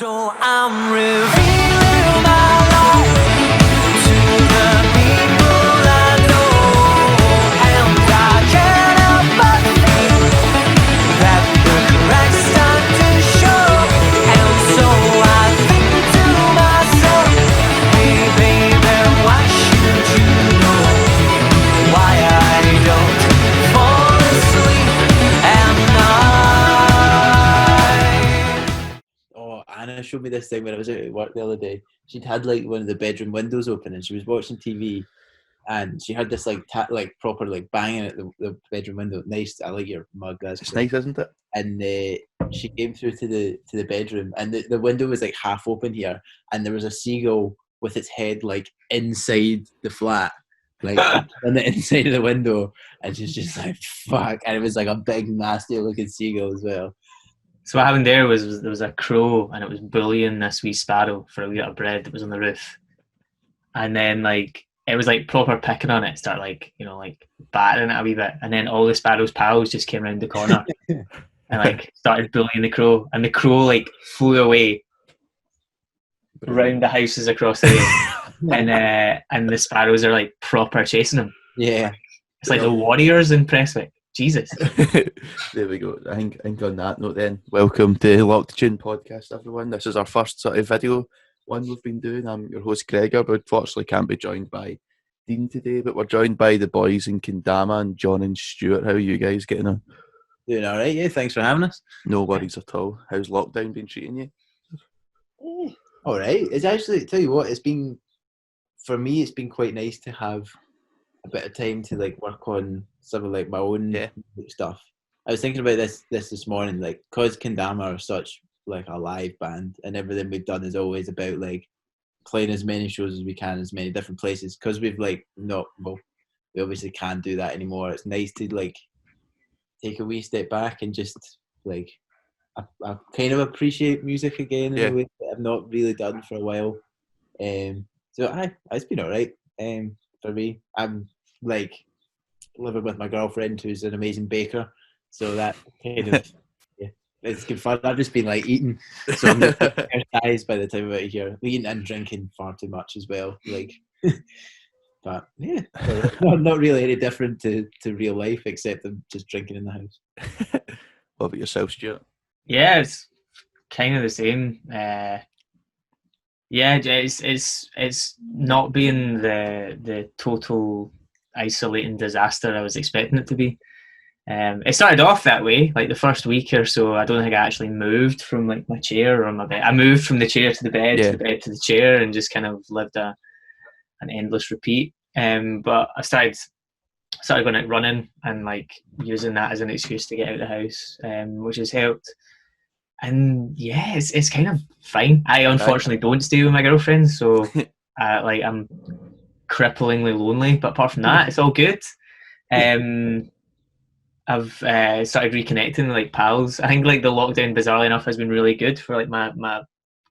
So I'm revealing my life to the people I know, and I can't help but think that the cracks start to show. And so I think to myself, hey baby, why should you know why I don't fall asleep at night? Oh, Anna showed me this thing when I was out at work the other day. She'd had like one of the bedroom windows open and she was watching TV and she heard this like proper like banging at the bedroom window. Nice, I like your mug. That's It's great. nice, isn't it? And she came through to the bedroom and the window was like half open here and there was a seagull with its head like inside the flat, like on the inside of the window, and she's just like fuck, and it was like a big nasty looking seagull as well. So what happened there was there was a crow and it was bullying this wee sparrow for a wee bit of bread that was on the roof. And then like it was like proper picking on it, start like, you know, like battering it a wee bit. And then all the sparrow's pals just came around the corner and like started bullying the crow. And the crow like flew away round the houses across the way. And the sparrows are like proper chasing him. Yeah. It's like the Warriors in Prestwick. Jesus. There we go. I think on that note then, welcome to LockedTUNE podcast, everyone. This is our first sort of video one we've been doing. I'm your host Gregor, but unfortunately can't be joined by Dean today, but we're joined by the boys in Kendama and John and Stuart. How are you guys getting on? Doing all right, yeah. Thanks for having us. No worries at all. How's lockdown been treating you? All right. It's actually, tell you what, it's been, for me, it's been quite nice to have a bit of time to like work on some of like my own stuff. I was thinking about this morning, like, cause Kendama are such like a live band and everything we've done is always about like playing as many shows as we can, as many different places. Cause we've like we obviously can't do that anymore. It's nice to like take a wee step back and just like I kind of appreciate music again in a way that I've not really done for a while. So it's been alright. For me, I'm like living with my girlfriend who's an amazing baker, so that kind of it's good fun. I've just been like eating, so I'm just exercised by the time I'm out of here, eating and drinking far too much as well. Like, but yeah, not really any different to real life, except I'm just drinking in the house. What about yourself, Stuart? Yeah, it's kind of the same. Yeah, it's not being the total isolating disaster I was expecting it to be. It started off that way, like the first week or so. I don't think I actually moved from like my chair or my bed. I moved from the chair to the bed, to the bed to the chair, and just kind of lived an endless repeat. But I started going out running and like using that as an excuse to get out of the house, which has helped. And yeah, it's kind of fine. I unfortunately don't stay with my girlfriend, so like I'm cripplingly lonely. But apart from that, it's all good. I've started reconnecting with like pals. I think like the lockdown, bizarrely enough, has been really good for like my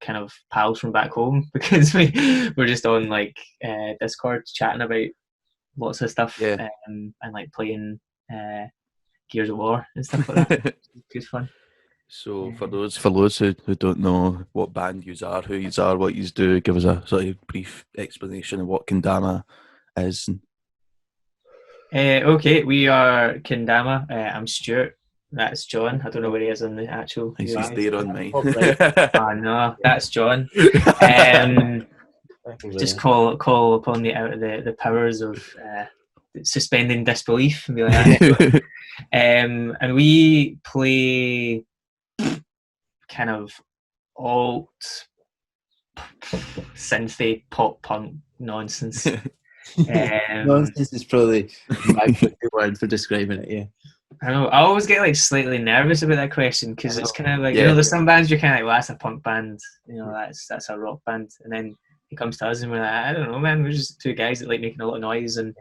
kind of pals from back home, because we're just on like Discord chatting about lots of stuff, and like playing Gears of War and stuff like that. It's good fun. So for those who don't know what band yous are, who yous are, what yous do, give us a sort of brief explanation of what Kendama is. Okay, we are Kendama. I'm Stuart. That's John. I don't know where he is on the actual. He's there on mine. Oh no, that's John. Just call upon the powers of suspending disbelief and be like that. And we play kind of alt synthy pop punk nonsense. Nonsense is probably my good word for describing it. Yeah, I know. I always get like slightly nervous about that question, because it's kind of like, you know, there's some bands you're kind of like, well, that's a punk band, you know, that's a rock band, and then it comes to us and we're like, I don't know, man, we're just two guys that like making a lot of noise, and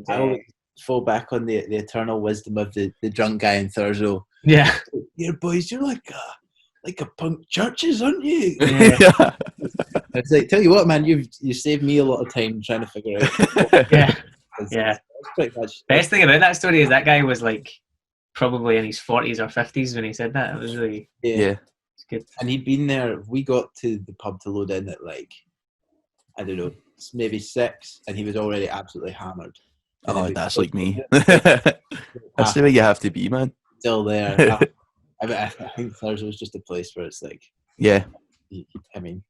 I always fall back on the eternal wisdom of the drunk guy in Thursday. Yeah, boys, you're like a punk churches, aren't you? Yeah. It's like, tell you what, man, you saved me a lot of time trying to figure out. Yeah. Pretty much. Best thing about that story is that guy was like probably in his 40s or 50s when he said that. It was really It's good. And he'd been there. We got to the pub to load in at like, I don't know, maybe 6, and he was already absolutely hammered. And then Oh, we that's got like me. half That's the way you have to be, man. still there. I mean, I think Thursday was just a place where it's like, Yeah, I mean,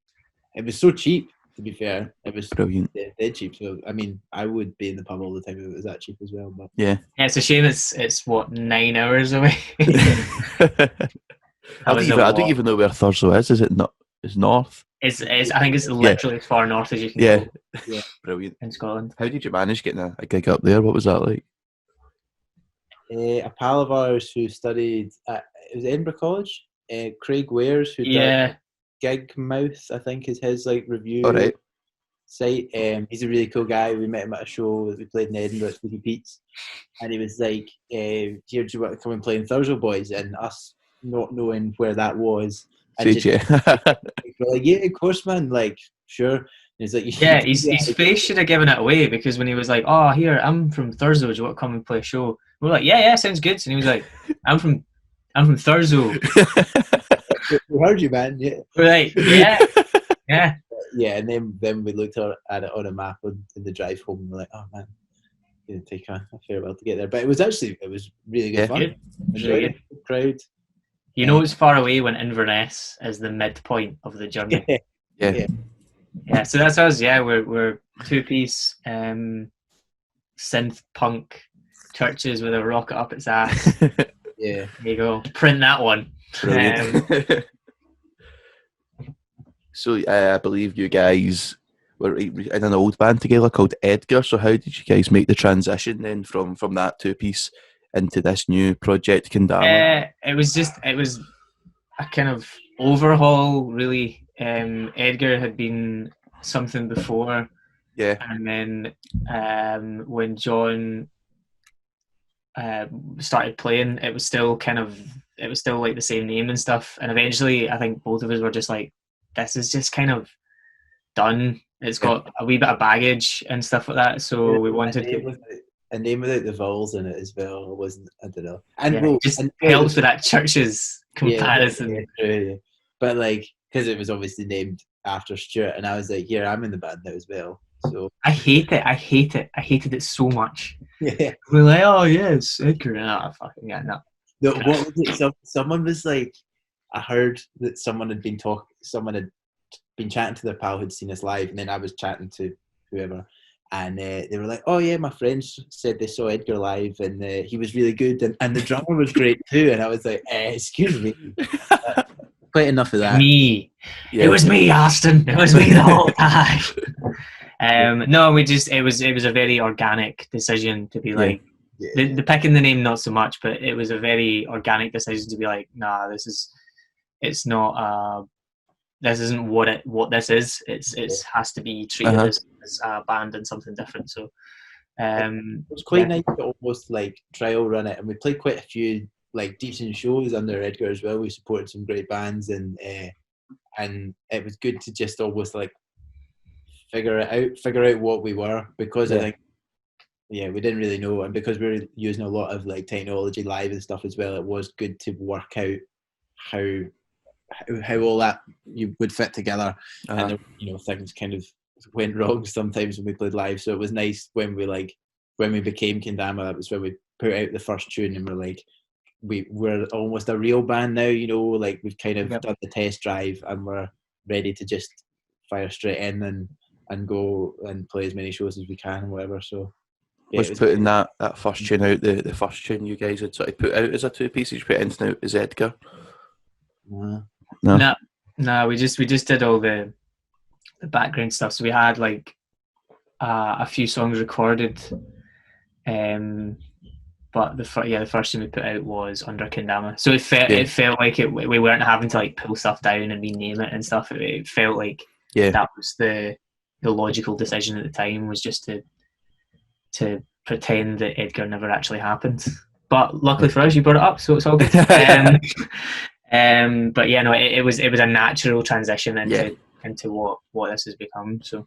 it was so cheap. To be fair, it was brilliant. dead cheap. So I mean, I would be in the pub all the time if it was that cheap as well. But Yeah. Yeah, it's a shame it's what 9 hours away. I don't even know where Thurso is. Is it not? It's north. It's I think it's literally as far north as you can Yeah. go yeah, Brilliant. in Scotland. How did you manage getting a gig up there? What was that like? a pal of ours who studied at it was Edinburgh College. Craig Wares, who does Yeah, Gig Mouth, I think is his like review All right. site. He's a really cool guy. We met him at a show that we played in Edinburgh at Sleepy Pete's, and he was like, "Here, do you want to come and play in Thursday Boys?" And us not knowing where that was, and Did you? we're like, "Yeah, of course, man. Like, sure." And he's like, yeah. His face should have given it away, because when he was like, "Oh, here, I'm from Thurso. Do you want to come and play a show?" We were like, "Yeah, sounds good." And he was like, "I'm from Thurso." We heard you, man. Yeah, We're like, "Yeah." yeah. And then we looked at it on a map in the drive home, and we're like, "Oh man, it's gonna take a fair while to get there." But it was really good Yeah. fun. Good. Enjoyed Really it. Crowd. You know, it's far away when Inverness is the midpoint of the journey. Yeah. Yeah, so that's us. Yeah, we're 2-piece synth punk churches with a rocket up its ass. Yeah. There you go. Print that one. Brilliant. So I believe you guys were in an old band together called Edgar. So how did you guys make the transition then from that 2-piece into this new project, Kendama? It was a kind of overhaul, really. Edgar had been something before, Yeah. and then when John started playing, it was still like the same name and stuff. And eventually, I think both of us were just like, "This is just kind of done. It's got a wee bit of baggage and stuff like that." So we wanted a name without the vowels in it as well. It wasn't. I don't know. and it just helps with that church's comparison. Yeah. But like, because it was obviously named after Stuart, and I was like, "Here, I'm in the band now as well." So I hate it. I hated it so much. yeah. We're like, "Oh yes, Edgar." No, fucking yeah, no. No, what was it? Someone was like, I heard that someone had been chatting to their pal who'd seen us live, and then I was chatting to whoever, and they were like, "Oh yeah, my friends said they saw Edgar live, and he was really good, and the drummer was great too." And I was like, "Excuse me." Quite enough of that. Me. Yeah. It was me, Austin. It was me the whole time. No, it was a very organic decision to be like, the picking the name not so much, but it was a very organic decision to be like, "Nah, this isn't what this is. It's has to be treated as a band and something different." So it was quite nice to almost like trial run it, and we played quite a few like decent shows under Edgar as well. We supported some great bands, and it was good to just almost like figure out what we were, because I think we didn't really know, and because we were using a lot of like technology live and stuff as well, it was good to work out how all that you would fit together. And things kind of went wrong sometimes when we played live, so it was nice when we became Kendama. That was when we put out the first tune, and we're like, we're almost a real band now, like we've kind of done the test drive, and we're ready to just fire straight in and go and play as many shows as we can and whatever. So was putting that first tune out, the first tune you guys had sort of put out as a 2-piece, you put it out as Edgar? No, we just did all the background stuff. So we had like a few songs recorded, but the first thing we put out was under Kendama. So it felt like we weren't having to like pull stuff down and rename it and stuff. It felt like that was the logical decision at the time, was just to pretend that Edgar never actually happened. But luckily for us, you brought it up, so it's all good. But yeah, no, it was a natural transition into what this has become. So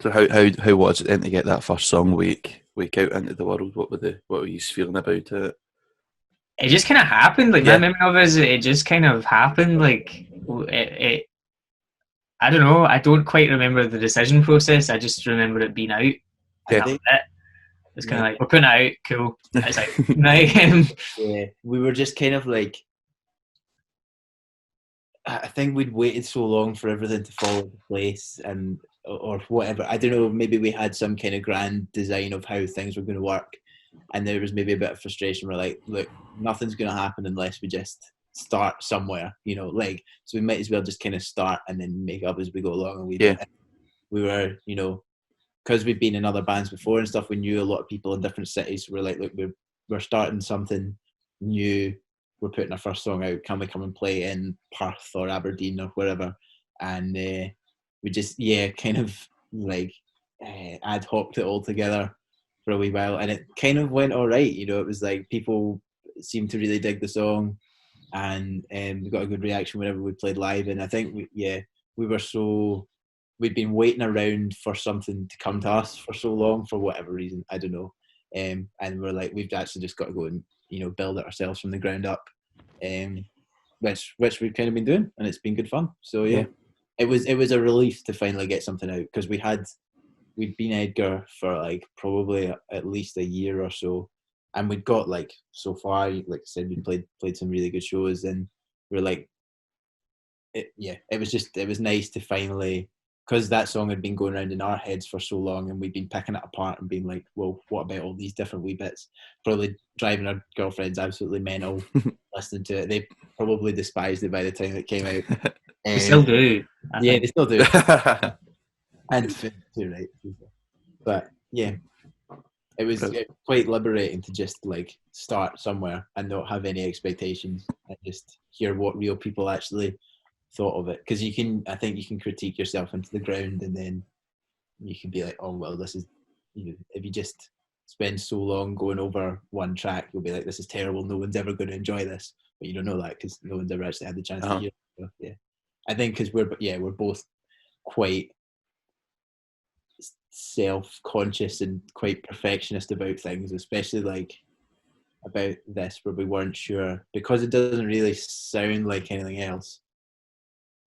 how was it then to get that first song Wake out into the world? What were you feeling about it? It just kind of happened. Like my memory of it is, it just kind of happened. Like I don't know. I don't quite remember the decision process. I just remember it being out, and Okay. that was it. It's kind of like, we're putting it out, cool. It's like, right. Yeah, we were just kind of like, I think we'd waited so long for everything to fall into place, and or whatever. I don't know. Maybe we had some kind of grand design of how things were going to work, and there was maybe a bit of frustration. We're like, look, nothing's going to happen unless we just start somewhere, you know. Like, so we might as well just kind of start and then make up as we go along. And we were, you know, because we've been in other bands before and stuff. We knew a lot of people in different cities. We're like, look, we're starting something new. We're putting our first song out. Can we come and play in Perth or Aberdeen or wherever? And we just, kind of like ad hoced it all together for a wee while, and it kind of went all right. You know, it was like people seemed to really dig the song, and we got a good reaction whenever we played live. And I think we'd been waiting around for something to come to us for so long for whatever reason, I don't know. And we're like, we've actually just got to go and, you know, build it ourselves from the ground up, which we've kind of been doing, and it's been good fun. So it was a relief to finally get something out, because we'd been Edgar for like probably at least a year or so, and we'd got like, so far, like I said, we played some really good shows, and we're like, it was nice to finally, because that song had been going around in our heads for so long, and we'd been picking it apart and being like, well, what about all these different wee bits? Probably driving our girlfriends absolutely mental listening to it. They probably despised it by the time it came out. They still do. I think. They still do. And too, right? But yeah, it was quite liberating to just like start somewhere and not have any expectations, and just hear what real people actually thought of it. Because I think you can critique yourself into the ground, and then you can be like, oh well, this is, you know, if you just spend so long going over one track, you'll be like, this is terrible, no one's ever going to enjoy this. But you don't know that, because no one's ever actually had the chance to hear it. So, yeah, I think because we're both quite self-conscious and quite perfectionist about things, especially like about this, where we weren't sure, because it doesn't really sound like anything else.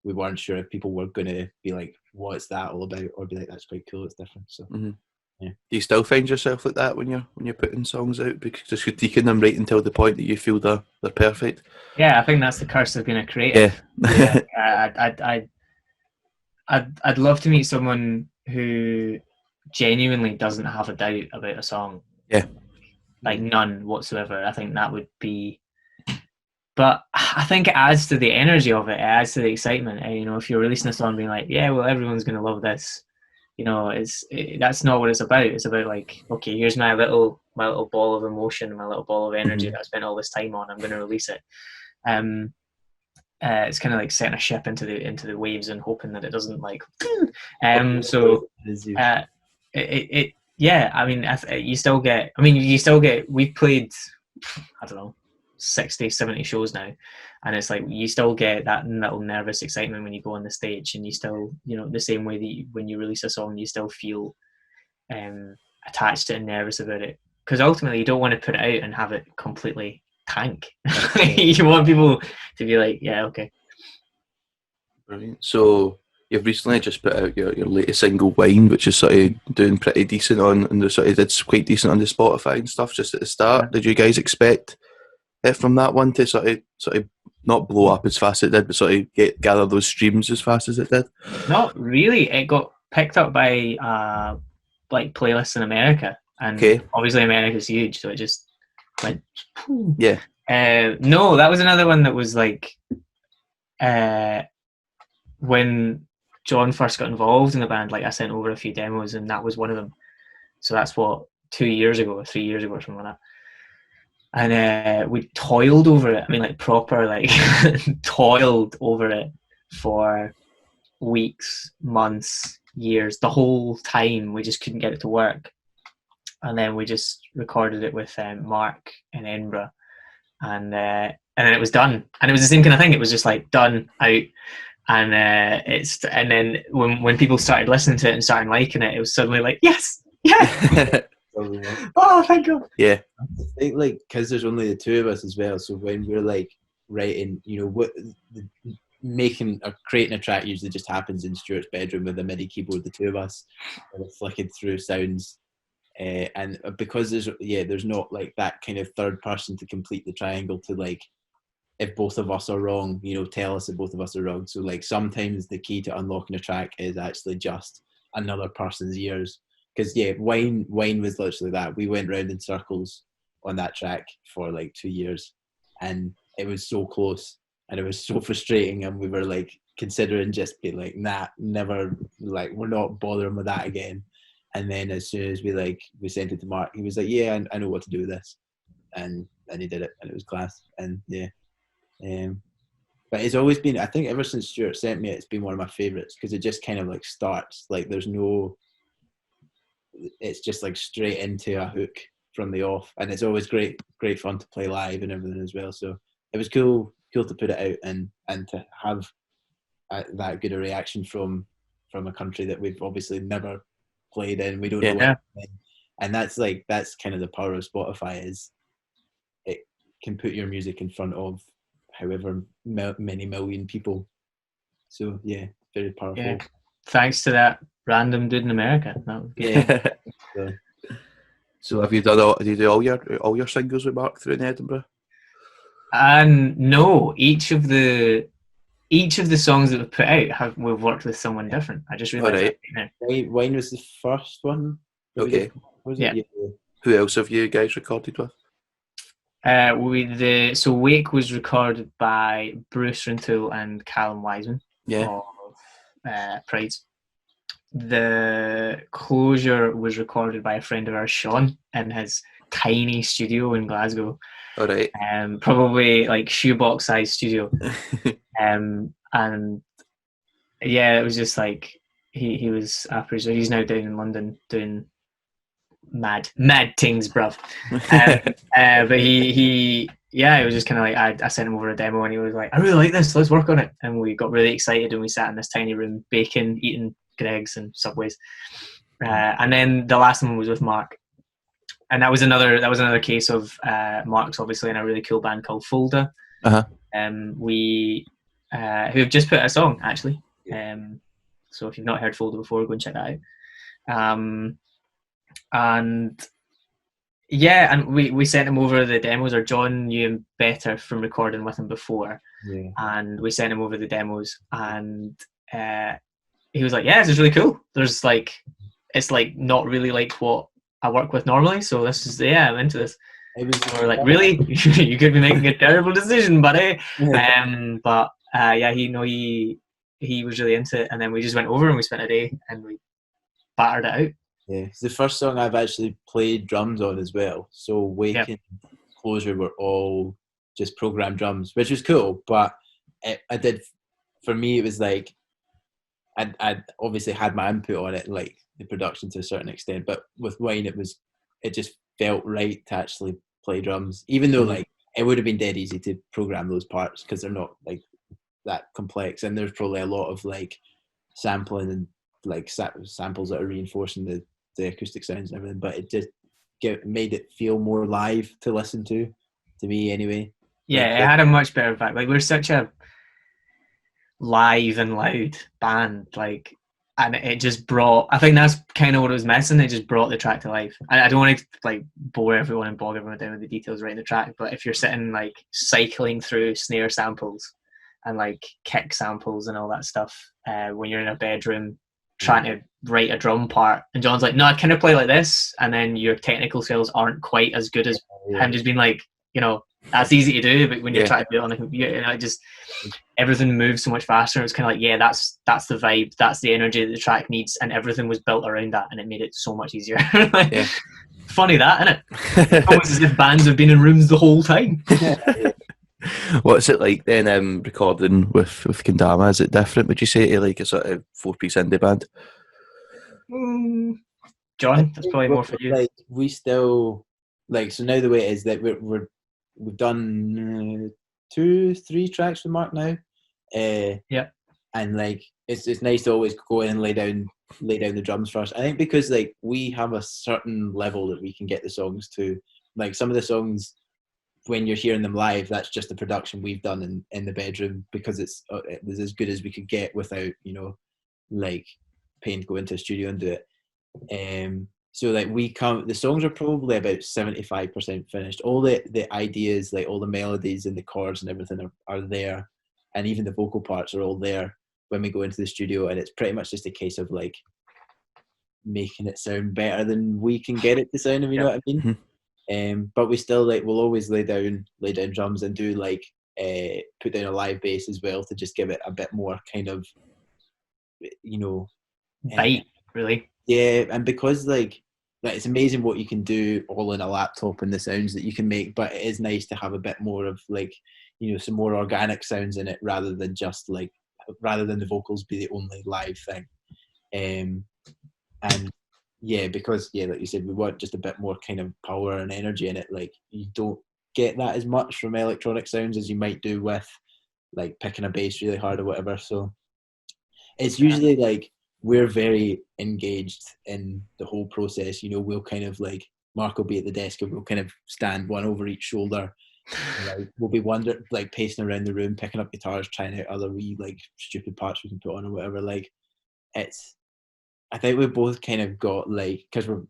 We weren't sure if people were going to be like, what's that all about? Or be like, that's quite cool, it's different. So, yeah. Do you still find yourself like that when you're putting songs out, because just critiquing them right until the point that you feel they're perfect? Yeah, I think that's the curse of being a creative. I'd love to meet someone who genuinely doesn't have a doubt about a song. Yeah. Like none whatsoever. I think that would be... But I think it adds to the energy of it. It adds to the excitement. And, you know, if you're releasing a song being like, yeah, well, everyone's going to love this, you know, that's not what it's about. It's about like, okay, here's my little ball of emotion, my little ball of energy that I spent all this time on. I'm going to release it. It's kind of like setting a ship into the waves and hoping that it doesn't like. Yeah. I mean, you still get. We've played, I don't know, 60, 70 shows now, and it's like you still get that little nervous excitement when you go on the stage, and you still, you know, the same way that when you release a song, you still feel attached to it and nervous about it, because ultimately you don't want to put it out and have it completely tank. You want people to be like, yeah, okay. Brilliant. So you've recently just put out your latest single, Wine, which is sort of doing pretty decent and it's quite decent on the Spotify and stuff just at the start. Did you guys expect it from that one to sort of not blow up as fast as it did, but sort of gather those streams as fast as it did? Not really. It got picked up by like playlists in America, and obviously America's huge, so it just went. Yeah. No, that was another one that was like when John first got involved in the band, like I sent over a few demos, and that was one of them. So that's what, 2 years ago or 3 years ago or something like that. And we toiled over it. I mean, like proper, like toiled over it for weeks, months, years. The whole time we just couldn't get it to work. And then we just recorded it with Mark in Edinburgh, and then it was done. And it was the same kind of thing. It was just like done, out. And and then when people started listening to it and started liking it, it was suddenly like, yes, yeah. Oh, thank God. Yeah. I think like because there's only the two of us as well, so when we're like writing, you know, what creating a track usually just happens in Stuart's bedroom with a MIDI keyboard, the two of us, and we're flicking through sounds. And because there's not like that kind of third person to complete the triangle to like, if both of us are wrong, tell us if both of us are wrong. So like sometimes the key to unlocking a track is actually just another person's ears. Because Wine was literally that. We went round in circles on that track for like 2 years, and it was so close, and it was so frustrating, and we were like considering just being like, nah, never, like we're not bothering with that again. And then as soon as we sent it to Mark, he was like, yeah, I know what to do with this, and he did it, and it was class. And but it's always been, I think ever since Stuart sent me it, it's been one of my favourites, because it just kind of like starts, like it's just like straight into a hook from the off, and it's always great fun to play live and everything as well. So it was cool to put it out and to have that good a reaction from a country that we've obviously never played in. We don't know what, and that's kind of the power of Spotify, is it can put your music in front of however many million people. So yeah, very powerful. Yeah. Thanks to that random dude in America. That was good. So have you done do you do all your singles with Mark through in Edinburgh? No, each of the songs that we've put out we've worked with someone different. I just realised that. Wine was the first one. Okay. Was it? Yeah. Who else have you guys recorded with? So Wake was recorded by Bruce Rintoul and Callum Wiseman of Prides. The Closure was recorded by a friend of ours, Sean, in his tiny studio in Glasgow. All right. Probably like shoebox size studio. And yeah, it was just like he was a producer. He's now down in London doing mad things, bruv. But he it was just kind of like I sent him over a demo, and he was like, I really like this, let's work on it. And we got really excited, and we sat in this tiny room baking, eating Greggs and Subways. And then the last one was with Mark, and that was another case of Mark's obviously in a really cool band called Folda. We who have just put out a song actually. So if you've not heard Folda before, go and check that out. And we sent him over the demos, or John knew him better from recording with him before, and we sent him over the demos, and he was like, yeah, this is really cool. There's like, it's like not really like what I work with normally, so this is, I'm into this. We're like, really? You could be making a terrible decision, buddy. But he was really into it, and then we just went over and we spent a day and we battered it out. Yeah, it's the first song I've actually played drums on as well. So Wake and Closure were all just programmed drums, which was cool. But for me, it was like, I'd obviously had my input on it, like the production to a certain extent. But with Wine, it just felt right to actually play drums, even though like it would have been dead easy to program those parts because they're not like that complex, and there's probably a lot of like sampling and like samples that are reinforcing the acoustic sounds and everything, but it just made it feel more live to listen to me anyway. Yeah, it had a much better vibe. Like, we're such a live and loud band, like, and it just brought, I think that's kind of what it was missing. It just brought the track to life. I don't want to like bore everyone and bog everyone down with the details right in the track, but if you're sitting like cycling through snare samples and like kick samples and all that stuff when you're in a bedroom trying to write a drum part, and John's like, no, I kind of play like this, and then your technical skills aren't quite as good as him just being like, that's easy to do, but when you're trying to do it on a computer, it just, everything moves so much faster. It's kind of like, that's the vibe, that's the energy that the track needs, and everything was built around that, and it made it so much easier. Funny that, isn't it? Almost as if bands have been in rooms the whole time. What's it like then recording with Kendama? Is it different, would you say, to like a sort of 4-piece indie band? John, that's probably more for you. Like, we still, like, so now the way it is that we've done 2-3 tracks with Mark now. And like it's nice to always go in and lay down the drums first. I think because like we have a certain level that we can get the songs to. Like some of the songs, when you're hearing them live, that's just the production we've done in the bedroom, because it was as good as we could get without, you know, like paying to go into a studio and do it. So like the songs are probably about 75% finished. All the ideas, like all the melodies and the chords and everything are there, and even the vocal parts are all there when we go into the studio, and it's pretty much just a case of like making it sound better than we can get it to sound, if you know what I mean. But we still we'll always lay down drums and do put down a live bass as well, to just give it a bit more kind of, you know, bite, really. Yeah, and because it's amazing what you can do all in a laptop and the sounds that you can make, but it is nice to have a bit more of some more organic sounds in it, rather than the vocals be the only live thing. And yeah, because like you said, we want just a bit more kind of power and energy in it. Like, you don't get that as much from electronic sounds as you might do with like picking a bass really hard or whatever. So it's usually we're very engaged in the whole process. You know, we'll kind of Mark will be at the desk and we'll kind of stand one over each shoulder. We'll be pacing around the room, picking up guitars, trying out other wee stupid parts we can put on or whatever. I think we both kind of got because we're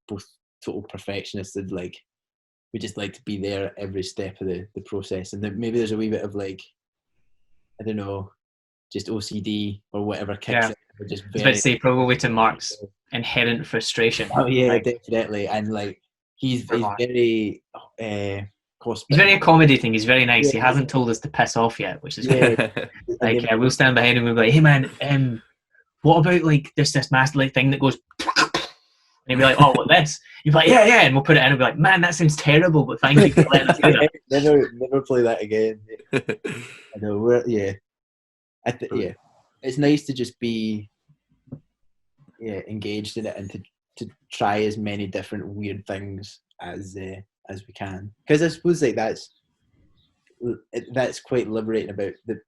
both total perfectionists, and we just like to be there at every step of the process. And then maybe there's a wee bit of I don't know, just OCD or whatever kicks in. We're just very, I was about to say, probably to Mark's inherent frustration. Oh yeah, definitely. And he's very he's very accommodating. He's very nice. Yeah. He hasn't told us to piss off yet, which is good. We'll stand behind him and we'll be like, hey man, what about this master thing that goes and he'll be like, oh, what, this? You'll be like, yeah, and we'll put it in and be like, man, that sounds terrible, but thank you for letting us do that. Never play that again. I know, it's nice to just be engaged in it, and to try as many different weird things as we can, because I suppose that's quite liberating about the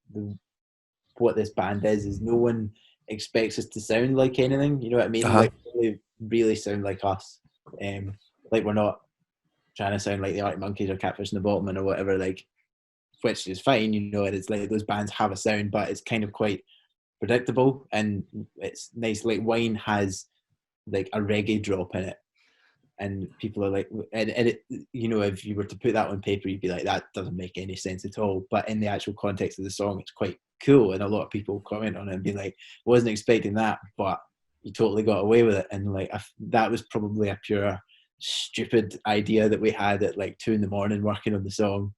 what this band is no one expects us to sound like anything, you know what I mean? Really sound like us. We're not trying to sound like the Arctic Monkeys or Catfish and the Bottlemen or whatever, which is fine, you know. And it's those bands have a sound, but it's kind of quite predictable, and it's nice. Wine has a reggae drop in it, and people are and it, you know, if you were to put that on paper, you'd be like, that doesn't make any sense at all. But in the actual context of the song, it's quite cool, and a lot of people comment on it and be like, wasn't expecting that, but you totally got away with it. And that was probably a pure stupid idea that we had at 2 a.m. working on the song,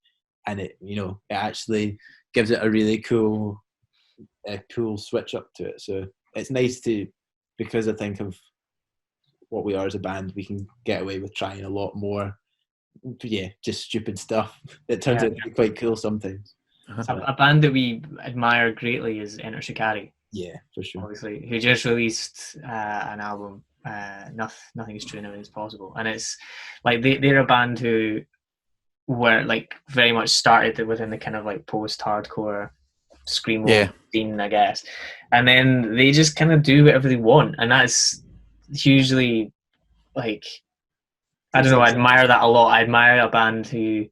and it, you know, it actually gives it a really cool switch up to it. So it's nice to, because I think of what we are as a band, we can get away with trying a lot more just stupid stuff that turns out to be quite cool sometimes. A band that we admire greatly is Enter Shikari. Yeah, for sure. Obviously, who just released an album, Nothing is True, Nothing is Possible. And it's they're a band who were very much started within the kind of post-hardcore screamo scene, I guess. And then they just kind of do whatever they want. And that's hugely, I don't know, I admire that a lot. I admire a band who,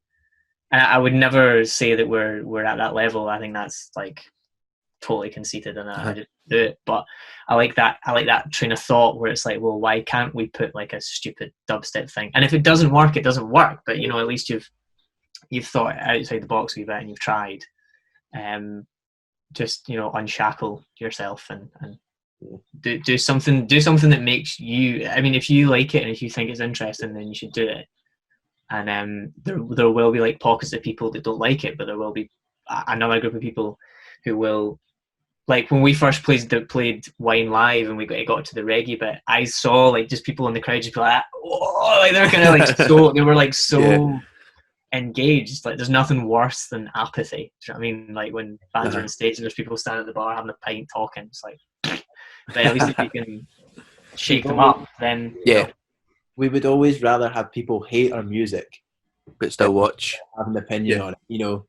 and I would never say that we're at that level. I think that's totally conceited, and I just do it. But I like that train of thought where it's well, why can't we put a stupid dubstep thing? And if it doesn't work, it doesn't work. But you know, at least you've thought outside the box a wee bit, and you've tried. Just, you know, unshackle yourself and do something that makes you. I mean, if you like it and if you think it's interesting, then you should do it. And there will be pockets of people that don't like it, but there will be another group of people who will. When we first played Wine live and it got to the reggae bit, I saw just people in the crowd just be oh, they're kind of so they were so engaged. There's nothing worse than apathy. Do you know what I mean? When bands are on stage and there's people standing at the bar having a pint talking, it's but at least if you can shake them up, then you know. We would always rather have people hate our music but still watch, have an opinion on it, you know.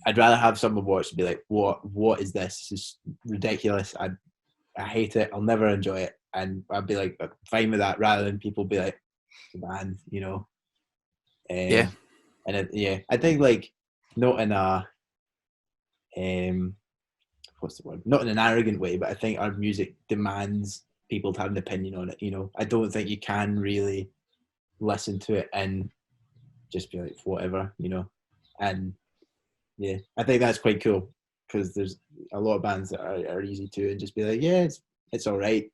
I'd rather have someone watch and be like, what is this? This is ridiculous. I hate it. I'll never enjoy it. And I'd be I'm fine with that, rather than people be like, the band, you know. And I think like not in a what's the word? Not in an arrogant way, but I think our music demands people to have an opinion on it. You know, I don't think you can really listen to it and just be like whatever, you know. And yeah, I think that's quite cool because there's a lot of bands that are easy to and just be like, yeah, it's all right.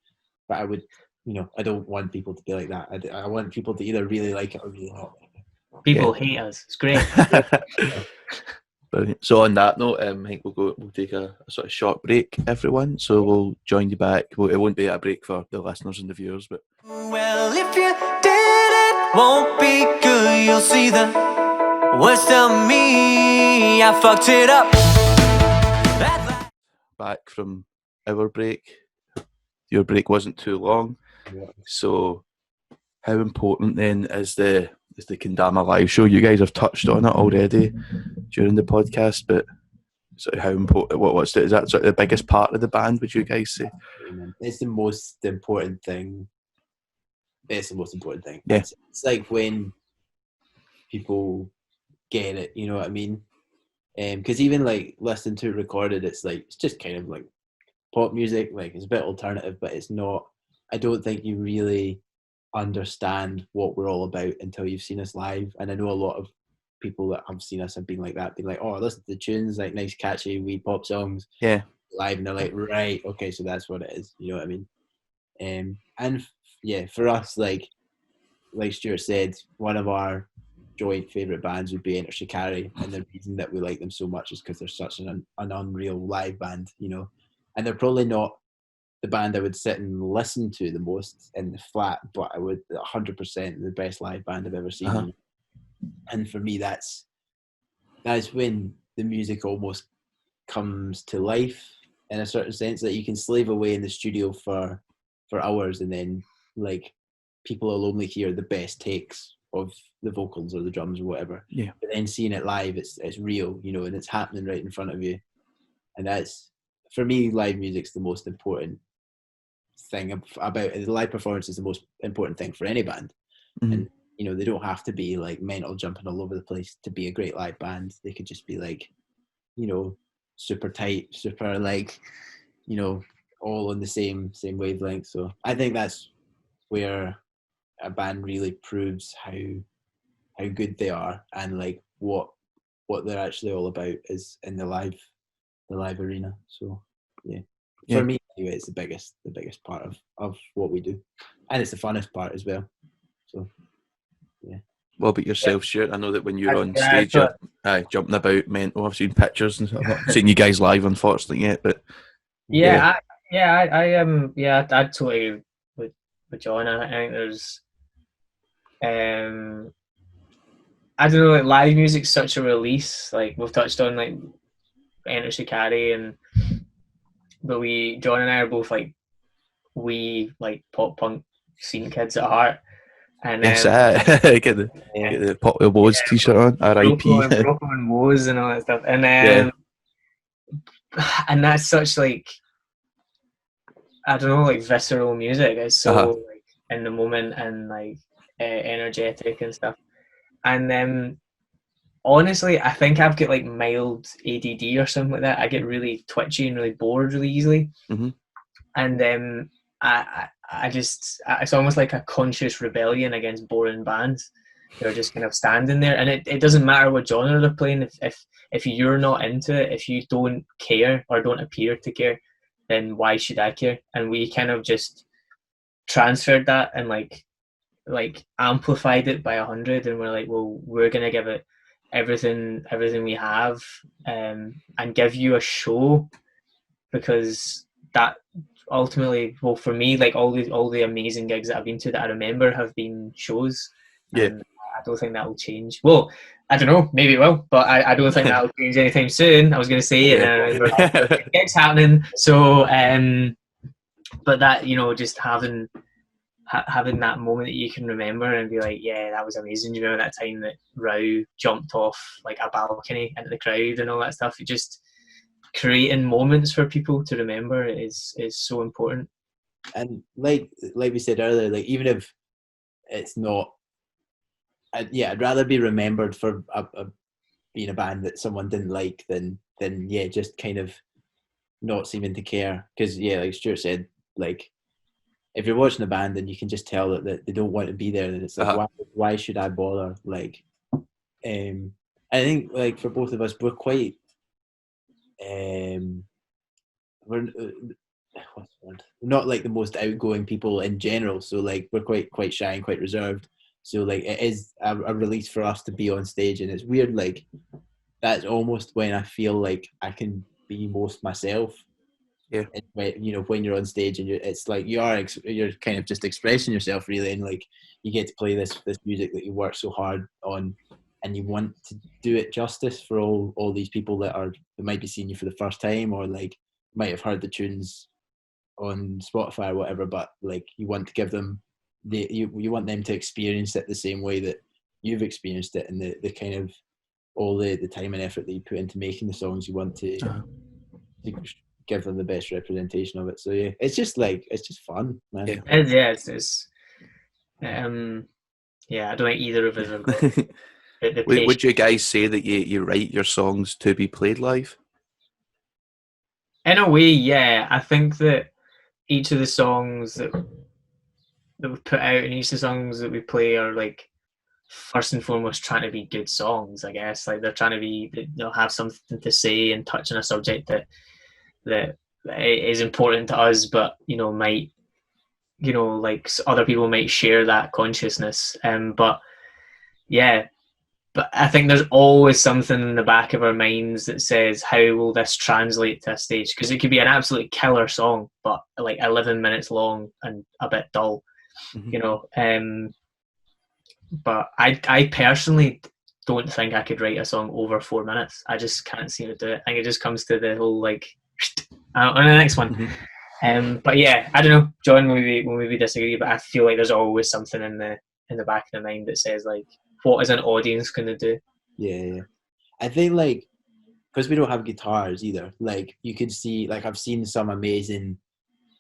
But I would, you know, I don't want people to be like that. I want people to either really like it or really not like it. People hate us. It's great. Brilliant. So on that note, I think we'll take a sort of short break, everyone. So we'll join you back. Well, it won't be a break for the listeners and the viewers, but Well, if you did it, won't be good. You'll see the worst of me. I fucked it up. back from our break. Your break wasn't too long. Yeah. So how important then is the Kendama live show? You guys have touched on it already during the podcast, but sort of how important? Is that sort of the biggest part of the band? Would you guys say? It's the most important thing. It's the most important thing. Yeah. It's like when people get it, you know what I mean? Because even like listening to it recorded, it's just kind of like pop music. Like it's a bit alternative, but it's not. I don't think you really understand what we're all about until you've seen us live. And I know a lot of people that have seen us have been like that, been like, oh, I listen to the tunes, like nice catchy wee pop songs. Yeah. Live, and they're like, right, okay, so that's what it is. You know what I mean? And for us, like Stuart said, one of our joint favourite bands would be Enter Shikari, and the reason that we like them so much is because they're such an unreal live band, you know. And they're probably not the band I would sit and listen to the most in the flat, but I would 100% the best live band I've ever seen. Uh-huh. And for me, that's when the music almost comes to life in a certain sense, that you can slave away in the studio for hours, and then like people will only hear the best takes of the vocals or the drums or whatever. Yeah. But then seeing it live, it's real, you know, and it's happening right in front of you. And that's, for me, live music's the most important thing about it. The live performance is the most important thing for any band. Mm-hmm. And you know, they don't have to be like mental jumping all over the place to be a great live band. They could just be like, you know, super tight, super like, you know, all on the same wavelength. So I think that's where a band really proves how good they are, and like what they're actually all about is in the live arena. So yeah. For me anyway, it's the biggest part of what we do, and it's the funnest part as well. So yeah. What about yourself, Stuart? I know that when you're on stage, you're jumping about mental. I've seen pictures and stuff. I've not seen you guys live, unfortunately, yet. But I totally agree with John. I think there's, I don't know, like live music's such a release. Like we've touched on, like Enter Shikari, but John and I are both like pop punk scene kids at heart. And yes, get the Pop the Woes t-shirt on. R.I.P. Rocco and Woes and all that stuff. And and that's such like, I don't know, like visceral music. It's so like in the moment and like energetic and stuff. And honestly, I think I've got like mild ADD or something like that. I get really twitchy and really bored really easily. Mm-hmm. And I just, it's almost like a conscious rebellion against boring bands. They're just kind of standing there, and it doesn't matter what genre they're playing. If you're not into it, if you don't care or don't appear to care, then why should I care? And we kind of just transferred that and like amplified it by 100, and we're like, well, we're gonna give it everything we have, and give you a show, because that ultimately, well, for me, like all the amazing gigs that I've been to that I remember have been shows. And I don't think that will change. Well, I don't know, maybe it will, but I don't think that will change anytime soon. I was going to say it, gigs happening. So, but that, you know, just having that moment that you can remember and be like, yeah, that was amazing. You remember that time that Rao jumped off like a balcony into the crowd and all that stuff? It just, creating moments for people to remember is so important. And like we said earlier, like even if it's not I'd rather be remembered for being a band that someone didn't like than just kind of not seeming to care. Because like Stuart said, like if you're watching a band and you can just tell that they don't want to be there, then it's like why should I bother? Like, I think like for both of us, we're quite we're what's the word? We're not like the most outgoing people in general, so like we're quite shy and quite reserved. So like it is a release for us to be on stage, and it's weird. Like that's almost when I feel like I can be most myself. Yeah. When you're on stage and it's like you're kind of just expressing yourself really, and like you get to play this music that you work so hard on, and you want to do it justice for all these people that might be seeing you for the first time, or like might have heard the tunes on Spotify or whatever, but like you want to give them you want them to experience it the same way that you've experienced it, and the kind of all the time and effort that you put into making the songs. You want to give them the best representation of it. So yeah, it's just fun, man. Yeah, it's I don't think either of us have got the Would you guys say that you write your songs to be played live? In a way, yeah. I think that each of the songs that we put out and each of the songs that we play are like first and foremost trying to be good songs, I guess. Like they're trying to be, they'll have something to say and touch on a subject that is important to us, but might like other people might share that consciousness. But I think there's always something in the back of our minds that says, how will this translate to a stage? Because it could be an absolute killer song, but like 11 minutes long and a bit dull, but I personally don't think I could write a song over 4 minutes. I just can't seem to do it. I think it just comes to the whole like on the next one. But yeah, I don't know. John will maybe disagree, but I feel like there's always something in the back of the mind that says like, what is an audience going to do? Yeah. I think like because we don't have guitars either. Like you could see, like I've seen some amazing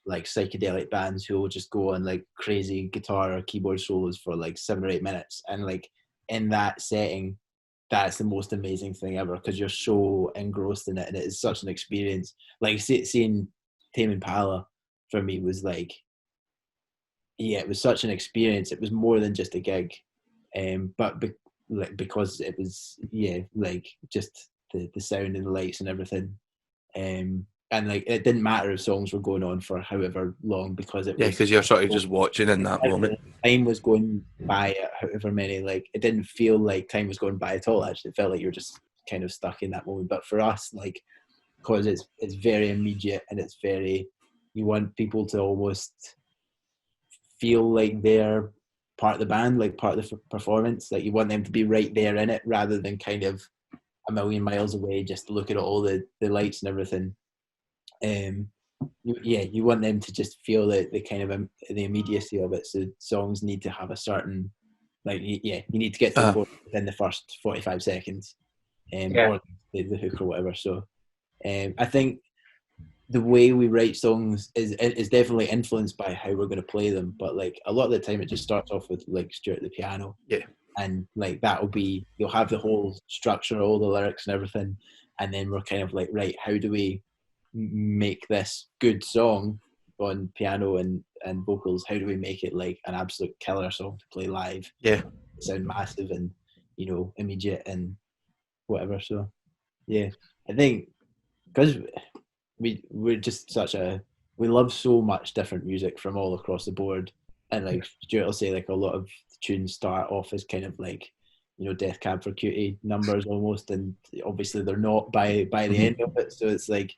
like psychedelic bands who will just go on like crazy guitar or keyboard solos for like 7 or 8 minutes, and like in that setting that's the most amazing thing ever because you're so engrossed in it, and it is such an experience. Like seeing Tame Impala for me was like, it was such an experience. It was more than just a gig, but because it was like just the sound and the lights and everything, and like it didn't matter if songs were going on for however long because it was because you're sort of just watching in that moment. Time was going by at however many, like it didn't feel like time was going by at all. Actually, it felt like you're just kind of stuck in that moment. But for us, like because it's very immediate and it's very, you want people to almost feel like they're part of the band, like part of the performance. Like you want them to be right there in it rather than kind of a million miles away just looking at all the lights and everything. You want them to just feel the kind of the immediacy of it. So songs need to have a certain, like you need to get to the chorus within the first 45 seconds, or the hook or whatever. So I think the way we write songs is definitely influenced by how we're going to play them. But like a lot of the time, it just starts off with like Stuart at the piano, and like that'll be, you'll have the whole structure, all the lyrics and everything, and then we're kind of like, right, how do we make this good song on piano and vocals? How do we make it like an absolute killer song to play live? Sound massive and immediate and whatever. So I think because we're just we love so much different music from all across the board, and like Stuart will say, like a lot of the tunes start off as kind of like Death Cab for Cutie numbers almost, and obviously they're not by the end of it. So it's like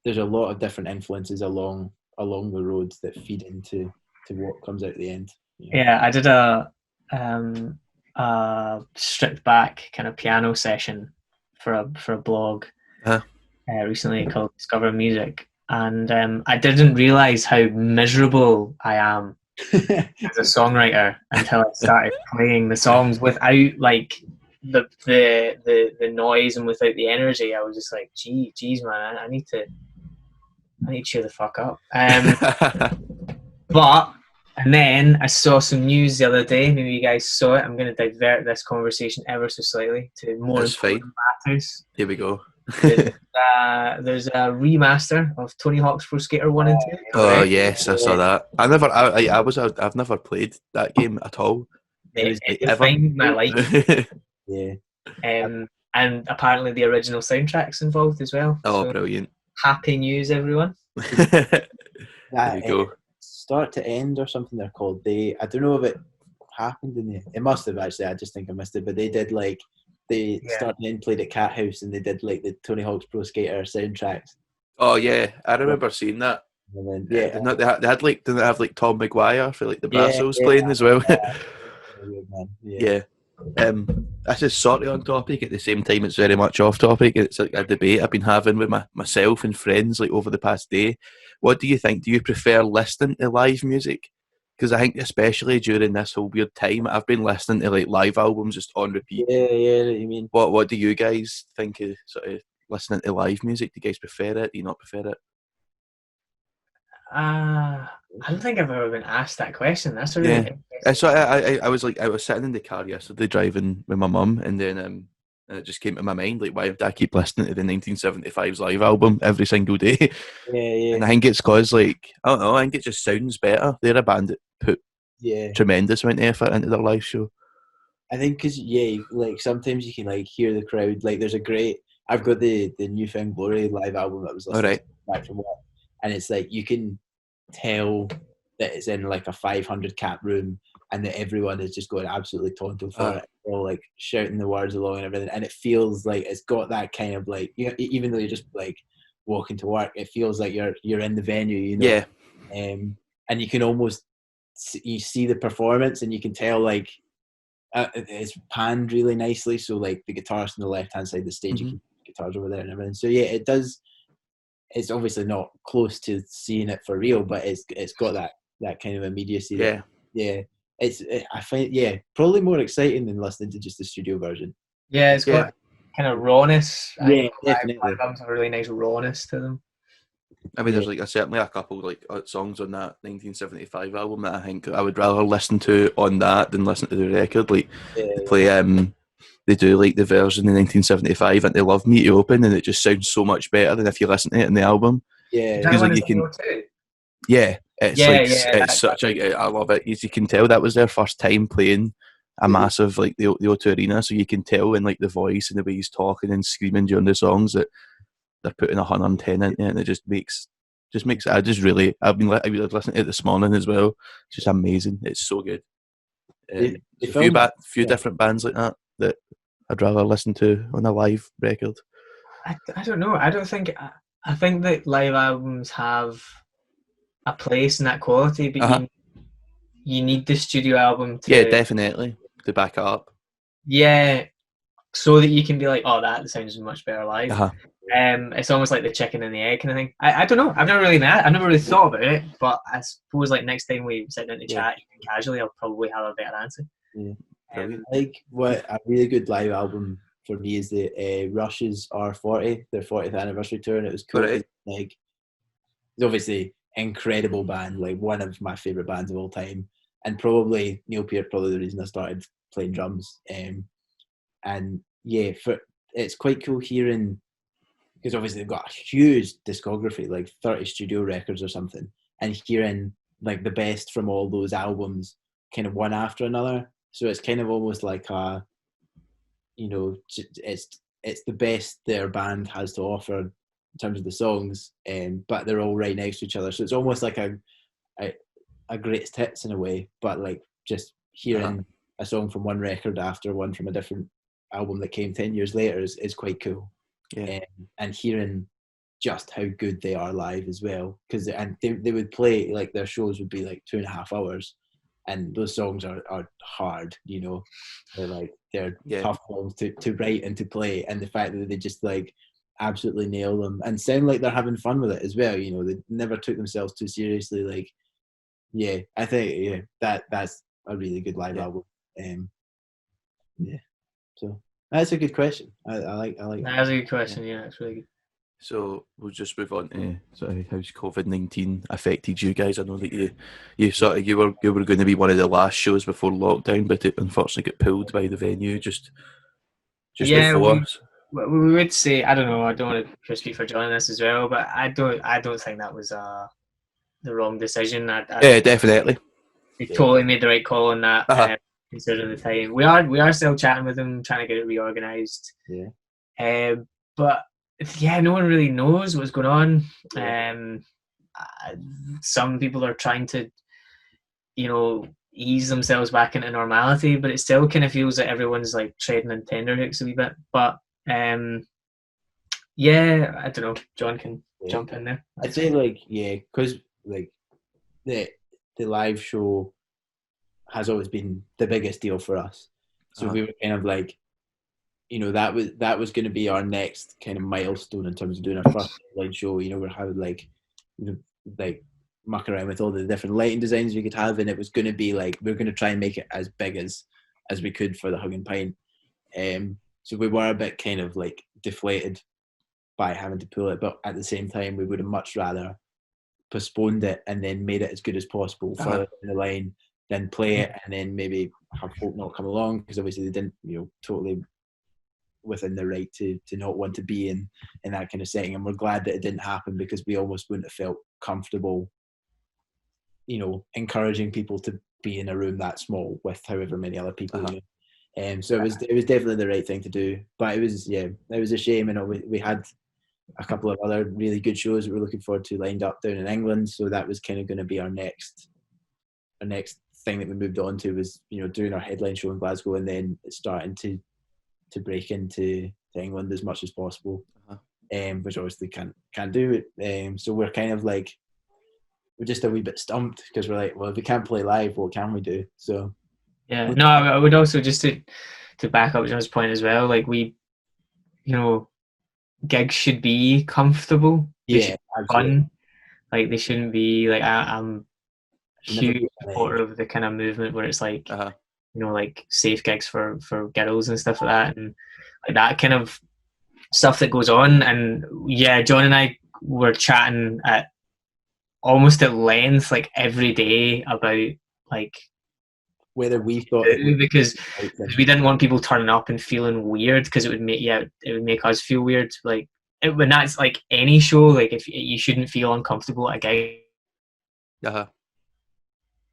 there's a lot of different influences along the road that feed into what comes out at the end. I did a stripped back kind of piano session for a blog recently called Discover Music, and I didn't realize how miserable I am as a songwriter until I started playing the songs without like the noise and without the energy. I was just like, geez man, I need to cheer the fuck up. But And then I saw some news the other day. Maybe you guys saw it. I'm going to divert this conversation ever so slightly to more That's fine. important matters. Here we go. There's a remaster of Tony Hawk's Pro Skater 1 and 2. Oh Right? yes, I saw that. I've never played that game at all. It Ever. defined my life. Yeah. And apparently the original soundtrack's involved as well. Oh, So brilliant. happy news, everyone. There That we go. Start to End or something they're called. I don't know if it happened in the. It must have actually. I just think I missed it. But they did like Start to End played at Cat House and they did like the Tony Hawk's Pro Skater soundtracks. Oh yeah, I remember seeing that. And then, they had like, didn't they have like Tom Maguire for like the Brazos playing as well? Yeah. This is sort of on topic at the same time it's very much off topic. It's like a debate I've been having with myself and friends like over the past day. What do you think? Do you prefer listening to live music? Because I think especially during this whole weird time, I've been listening to like live albums just on repeat. Yeah, what you mean. What do you guys think of sort of listening to live music? Do you guys prefer it? Do you not prefer it? I don't think I've ever been asked that question. That's a really So I was sitting in the car yesterday driving with my mum, and then and it just came to my mind like, why did I keep listening to the 1975's live album every single day? Yeah. And I think it's cause like I don't know. I think it just sounds better. They're a band that put tremendous amount of effort into their live show. I think because like sometimes you can like hear the crowd. Like there's a great. I've got the New Found Glory live album that was listening to back from work, and it's like you can tell that it's in like a 500 cap room and that everyone is just going absolutely tonto for it, all like shouting the words along and everything, and it feels like it's got that kind of like, you know, even though you're just like walking to work, it feels like you're in the venue, you know. And you can almost you see the performance and you can tell like it's panned really nicely, so like the guitarist on the left hand side of the stage, you can see guitars over there and everything, so yeah, it does. It's obviously not close to seeing it for real, but it's got that kind of immediacy. I find probably more exciting than listening to just the studio version. Yeah, it's got kind of rawness. Definitely. Live albums have a really nice rawness to them. I mean, there's like certainly a couple like songs on that 1975 album that I think I would rather listen to on that than listen to the record. Like they do like the version in 1975 and they Love Me to Open, and it just sounds so much better than if you listen to it in the album. Because like you can. It's such a. I love it. You can tell that was their first time playing a massive like the O2 Arena, so you can tell in like the voice and the way he's talking and screaming during the songs that they're putting 110 into it, and it just makes. I've been listening to it this morning as well. It's just amazing. It's so good. A few different bands like that I'd rather listen to on a live record. I don't know. I think that live albums have a place in that quality, but you need the studio album to definitely to back it up. Yeah, so that you can be like, oh, that sounds much better live. It's almost like the chicken and the egg kind of thing. I don't know. I've never really thought about it, but I suppose like next time we sit down to chat even casually, I'll probably have a better answer. Like what a really good live album for me is the Rush's R40, their 40th anniversary tour, and it was cool. Like it's obviously incredible band, like one of my favorite bands of all time, and probably Neil Peart, probably the reason I started playing drums. And it's quite cool hearing, because obviously they've got a huge discography, like 30 studio records or something, and hearing like the best from all those albums kind of one after another. So it's kind of almost like it's the best their band has to offer in terms of the songs, but they're all right next to each other. So it's almost like a greatest hits in a way, but like just hearing a song from one record after one from a different album that came 10 years later is quite cool. And hearing just how good they are live as well, because they would play, like their shows would be like 2.5 hours, and those songs are hard, you know. They're tough songs to write and to play, and the fact that they just like absolutely nail them and sound like they're having fun with it as well, you know. They never took themselves too seriously. Like I think that's a really good live album. So that's a good question. I like that's a good question. Yeah, it's really good. So we'll just move on to sort of how's COVID-19 affected you guys. I know that you were going to be one of the last shows before lockdown, but it unfortunately got pulled by the venue just Yeah, before. we would say, I don't know, I don't want to speak for John on this as well, but I don't think that was the wrong decision. I Yeah, definitely. he totally made the right call on that. Considering the time, we are still chatting with him, trying to get it reorganized. Yeah. But yeah, no one really knows what's going on. Some people are trying to, ease themselves back into normality, but it still kind of feels like everyone's like treading on tenterhooks a wee bit. But yeah, I don't know. John can jump in there. I'd say because the live show has always been the biggest deal for us. So we were kind of like, that was going to be our next kind of milestone in terms of doing our first live show. We're having like muck around with all the different lighting designs we could have, and it was going to be like we were going to try and make it as big as we could for the Hug and Pint. So we were a bit kind of like deflated by having to pull it, but at the same time we would have much rather postponed it and then made it as good as possible further in the line than play it and then maybe have folk not come along, because obviously they didn't, totally within their right to not want to be in that kind of setting. And we're glad that it didn't happen, because we almost wouldn't have felt comfortable encouraging people to be in a room that small with however many other people. So it was definitely the right thing to do, but it was a shame. And we had a couple of other really good shows that we're looking forward to lined up down in England, so that was kind of going to be our next thing that we moved on to, was doing our headline show in Glasgow and then starting to break into England as much as possible, which obviously can't do it. So we're kind of like, we're just a wee bit stumped, because we're like, well, if we can't play live, what can we do? So yeah, no, I would also, just to back up John's point as well, like gigs should be comfortable. They should be fun. Like they shouldn't be like, I'm a huge supporter of the kind of movement where it's like, like safe gigs for girls and stuff like that, and like that kind of stuff that goes on. And yeah, John and I were chatting almost at length, like every day, about like whether we thought because we didn't want people turning up and feeling weird, because it would make us feel weird. Like when that's like any show, like if you shouldn't feel uncomfortable at a gig.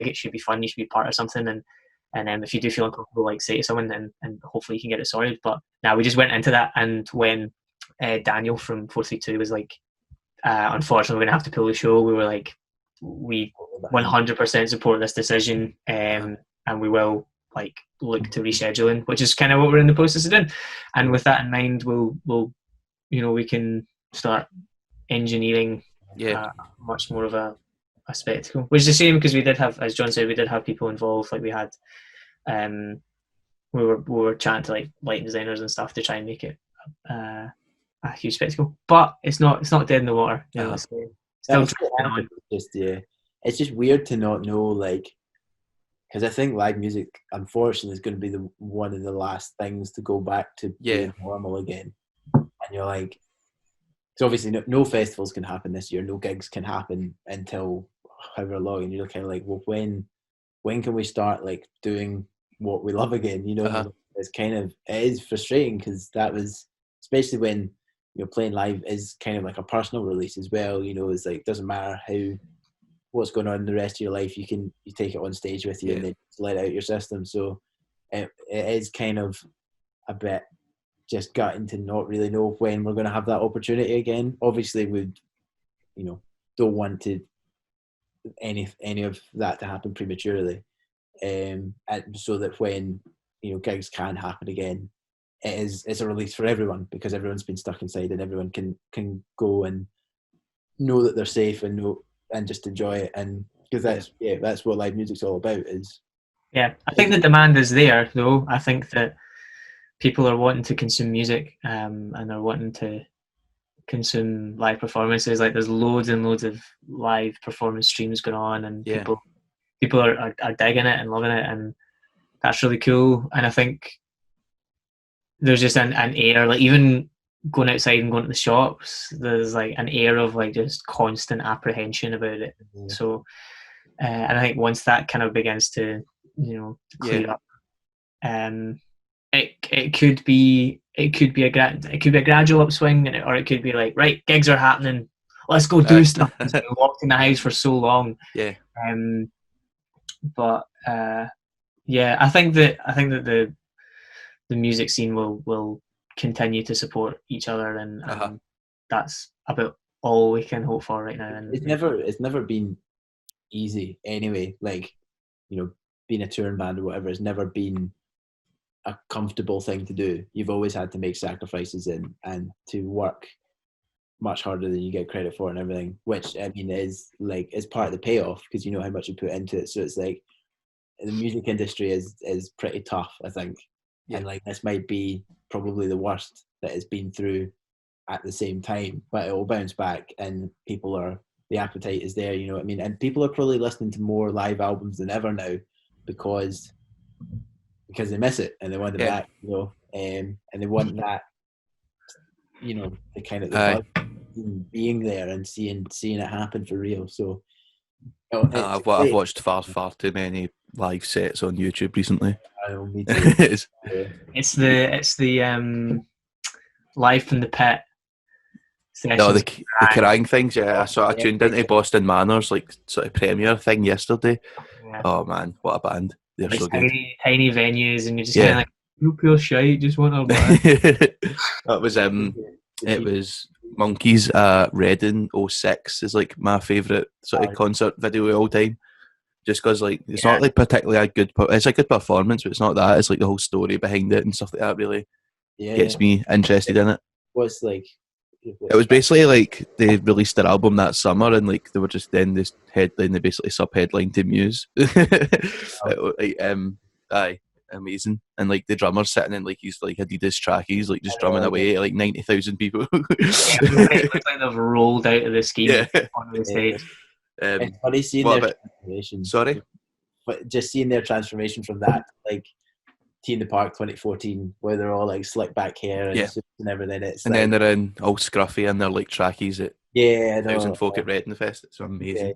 It should be fun. You should be part of something, and if you do feel uncomfortable, like say to someone, and hopefully you can get it sorted. But now we just went into that, and when Daniel from 432 was like, unfortunately we're gonna have to pull the show, we were like, we 100% support this decision, and we will like look to rescheduling, which is kind of what we're in the process of doing. And with that in mind, we'll we can start engineering much more of a spectacle, which is a shame, because we did have, as John said, we did have people involved. Like we had we were chatting to like lighting designers and stuff to try and make it a huge spectacle, but it's not dead in the water. It's still on. It's just weird to not know, like, because I think live music unfortunately is going to be one of the last things to go back to being normal again. And you're like, so obviously no festivals can happen this year, no gigs can happen until however long, and you're kind of like, well, when can we start like doing what we love again? It's kind of, it is frustrating, because that was, especially when playing live is kind of like a personal release as well. It's like, doesn't matter what's going on in the rest of your life, you take it on stage with you and then let it out your system. So it is kind of a bit just gutting to not really know when we're going to have that opportunity again. Obviously we don't want to any of that to happen prematurely, and so that when gigs can happen again, it's a release for everyone, because everyone's been stuck inside, and everyone can go and know that they're safe and just enjoy it. And because that's what live music's all about. I think the demand is there, though. I think that people are wanting to consume music, and they're wanting to consume live performances. Like there's loads and loads of live performance streams going on, and people are digging it and loving it, and that's really cool. And I think there's just an air, like even going outside and going to the shops, there's like an air of like just constant apprehension about it. So, and I think once that kind of begins to, clear up, it could be it could be a gradual upswing, or it could be like, right, gigs are happening, let's go do stuff. It's been locked in the house for so long. Yeah. But yeah, I think that the music scene will continue to support each other, and that's about all we can hope for right now. And it's never been easy anyway. Like, being a touring band or whatever has never been a comfortable thing to do. You've always had to make sacrifices and to work much harder than you get credit for and everything, which I mean is part of the payoff, because you know how much you put into it. So it's like the music industry is pretty tough, I think. And like, this might be probably the worst that it's been through at the same time, but it will bounce back, and the appetite is there, you know what I mean? And people are probably listening to more live albums than ever now because they miss it and they want it back, and they want that, the kind of the buzz being there and seeing it happen for real. So I've watched far too many live sets on YouTube recently. Me too. It's the live from the pit sessions. No, the Kerrang things. Yeah, I tuned into Boston Manor's like sort of premiere thing yesterday. Yeah. Oh man, what a band! They're so good. Tiny venues, and you're just kind of like, you pure shite, just want to. That was it was Monkeys Reading 06 is like my favourite sort of concert video of all time. Just because like it's not like particularly a good, it's a good performance, but it's not that. It's like the whole story behind it and stuff like that really gets me interested in it. What's like? It was basically like they released their album that summer, and like they were just then this headline, they basically sub-headlined to Muse. Amazing. And like the drummer's sitting in like he's like Adidas trackies, like just drumming away at like 90,000 people. It looks like they've rolled out of the scheme on the stage. It's funny seeing their transformation. Sorry? But just seeing their transformation from that, like Tea in the Park 2014, where they're all like slick back hair and suits and everything. And then they're in all scruffy and they're like trackies at 1,000 folk at Reading Fest. It's amazing.